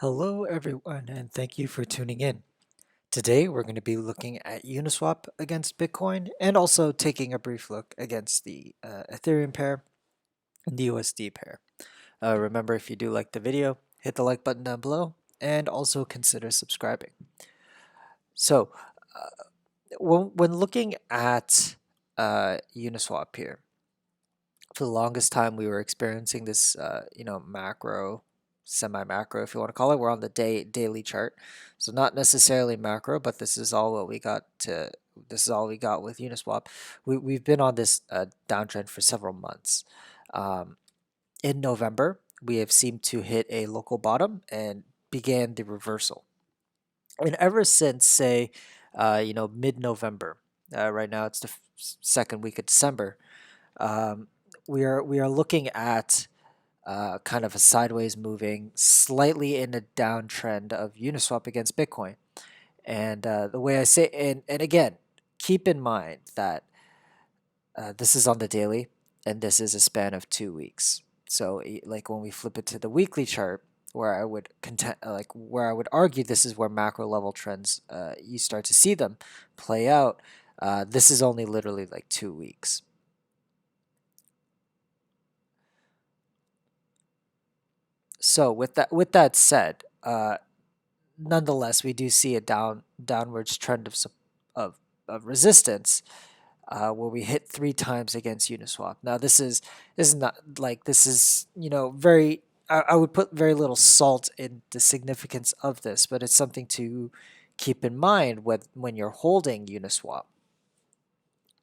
Hello, everyone, and thank you for tuning in. Today, we're going to be looking at Uniswap against Bitcoin and also taking a brief look against the Ethereum pair and the USD pair. Remember, if you do like the video, hit the like button down below and also consider subscribing. So, uh, when looking at Uniswap here, for the longest time we were experiencing this macro, semi-macro, if you want to call it. We're on the daily chart, so not necessarily macro, but this is all we got with Uniswap. We've been on this downtrend for several months. um, in November we have seemed to hit a local bottom and began the reversal, and ever since, say, mid-November, right now it's the second week of December. um, we are looking at kind of a sideways moving, slightly in a downtrend of Uniswap against Bitcoin. And the way I say, and again, keep in mind that this is on the daily, and this is a span of 2 weeks. So, like when we flip it to the weekly chart, where I would where I would argue this is where macro level trends, you start to see them play out. This is only literally like 2 weeks. So with that said, nonetheless, we do see a downwards trend of resistance, where we hit three times against Uniswap. Now, this is not like this is very. I would put very little salt in the significance of this, but it's something to keep in mind when you're holding Uniswap.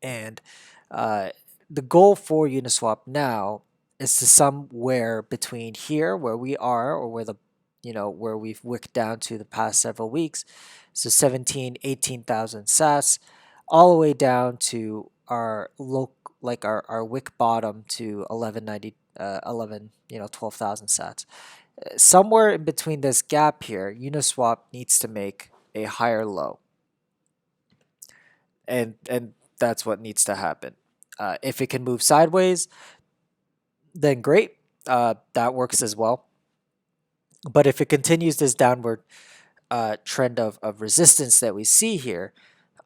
And uh, the goal for Uniswap now is to somewhere between here, where we are, or where we've wicked down to the past several weeks. So 18,000 sats, all the way down to our our wick bottom to 1190, 12,000 sats. Somewhere in between this gap here, Uniswap needs to make a higher low, and that's what needs to happen. If it can move sideways, then great. That works as well. But if it continues this downward trend of resistance that we see here,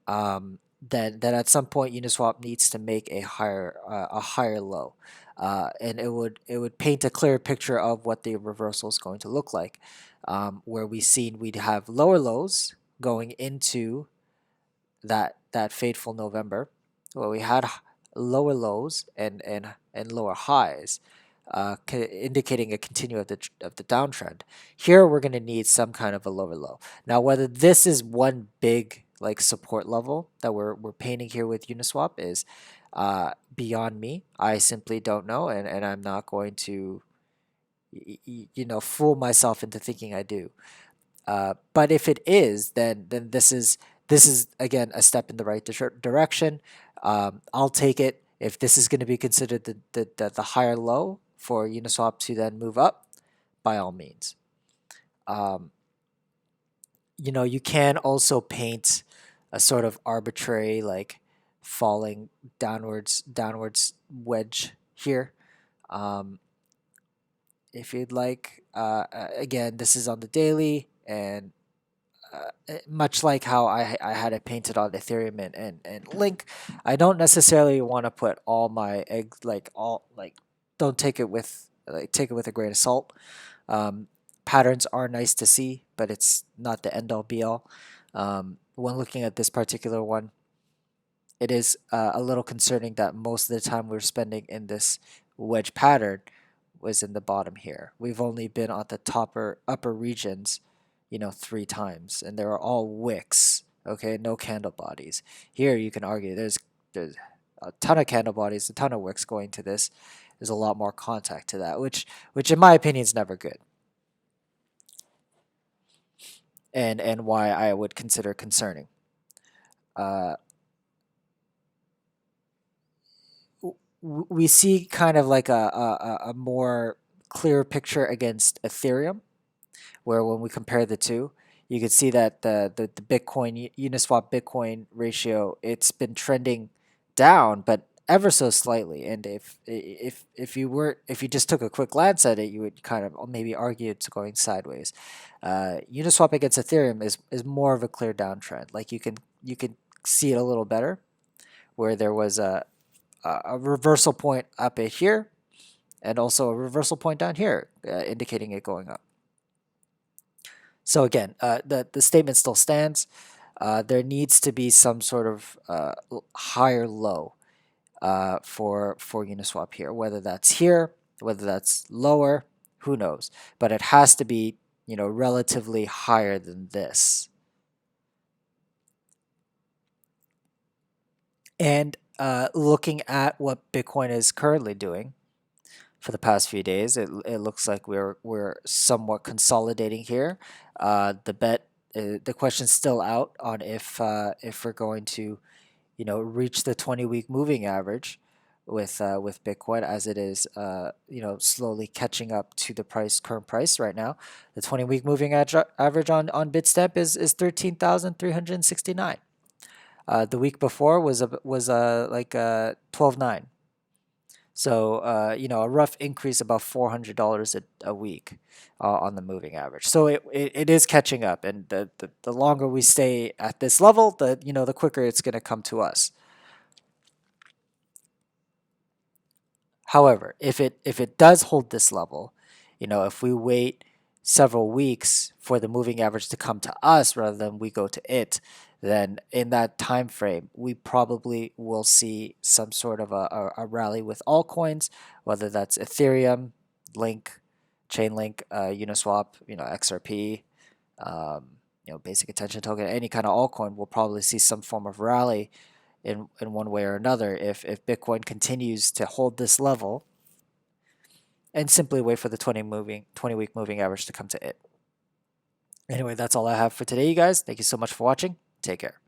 then at some point Uniswap needs to make a higher low, and it would paint a clear picture of what the reversal is going to look like, where we'd have lower lows going into that fateful November, where we had lower lows and lower highs, indicating a continue of the downtrend. Here we're going to need some kind of a lower low. Now, whether this is one big like support level that we're painting here with Uniswap is beyond me. I simply don't know, and I'm not going to fool myself into thinking I do. But if it is, then this is again a step in the right direction. I'll take it if this is going to be considered the higher low for Uniswap to then move up, by all means. Um, you can also paint a sort of arbitrary, like, falling downwards wedge here, um, if you'd like. Again, this is on the daily, and much like how I had it painted on Ethereum and Link, I don't necessarily want to put all my eggs, don't take it with, take it with a grain of salt. Um, Patterns are nice to see, but it's not the end all be all. When looking at this particular one, it is a little concerning that most of the time we're spending in this wedge pattern was in the bottom here. We've only been on the upper regions, three times, and they are all wicks. Okay, no candle bodies. Here you can argue there's a ton of candle bodies, a ton of wicks going to this. There's a lot more contact to that, which in my opinion is never good, and why I would consider concerning. Uh, we see kind of like a more clear picture against Ethereum, where when we compare the two, you can see that the Bitcoin Uniswap Bitcoin ratio, it's been trending down, but ever so slightly. And if you just took a quick glance at it, you would kind of maybe argue it's going sideways. Uniswap against Ethereum is more of a clear downtrend. Like you can see it a little better, where there was a reversal point up at here, and also a reversal point down here, indicating it going up. So again, the statement still stands. There needs to be some sort of higher low for Uniswap here, whether that's here, whether that's lower, who knows? But it has to be, relatively higher than this. And looking at what Bitcoin is currently doing for the past few days, it looks like we're somewhat consolidating here. The question's still out on if we're going to reach the 20-week moving average with Bitcoin, as it is slowly catching up to the current price right now. The 20-week moving average on Bitstamp is 13,369. The week before was like 12.9. So a rough increase about $400 a week on the moving average. So it is catching up, and the longer we stay at this level, the quicker it's going to come to us. However, if it does hold this level, if we wait several weeks for the moving average to come to us rather than we go to it, then in that time frame, we probably will see some sort of a rally with altcoins, whether that's Ethereum, Link, Chainlink, Uniswap, XRP, basic attention token, any kind of altcoin will probably see some form of rally in one way or another if Bitcoin continues to hold this level and simply wait for the 20-week moving average to come to it. Anyway, that's all I have for today, you guys. Thank you so much for watching. Take care.